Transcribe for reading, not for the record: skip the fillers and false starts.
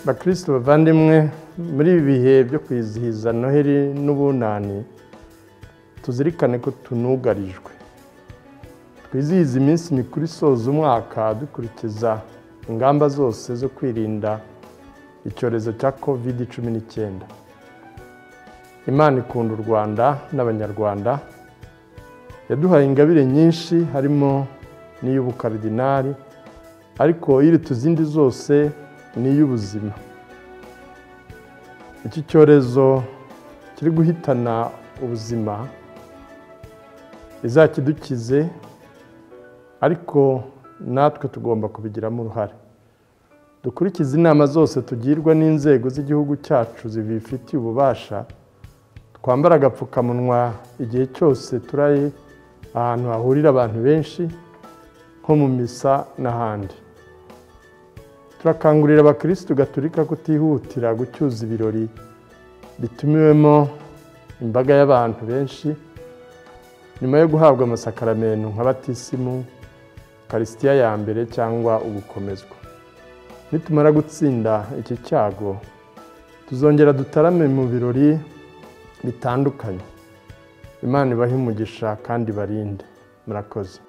bakristo bavandimwe, muri ibi bihe byo kwizihiza Noheli n'ubunani tuzirikane ko tunugarijwe. Twizihiza iminsi mikuru isoza umwaka dukurikiza ingamba zose zo kwirinda icyorezo cya COVID-19. Imana ikunda u Rwanda n'Abanyarwanda, yaduhaye ingabire nyinshi harimo n'iy'ubukardinali, ariko iruta izindi zose ni iy'ubuzima. Iki cyorezo kiri guhitana ubuzima izakidukize, ariko natwe tugomba kubigiramo uruhare. Dukurikize inama zose tugirwa n'inzego z'igihugu cyacu zibifitiye ububasha, twambara agapfukamunwa igihe cyose turi ahantu hahurira abantu benshi nko mu misa n'ahandi. Turakangurira abakristo gatolika kutihutira gucyuza ibirori bitumiwemo imbaga y'abantu benshi nyuma yo guhabwa amasakaramentu nka batisimu, Eucharistia ya mbere cyangwa ugukomezwa. Nitumara gutsinda iki cyago, tuzongera dutarame mu birori bitandukanye. Imana ibahe umugisha kandi barinde. Murakoze.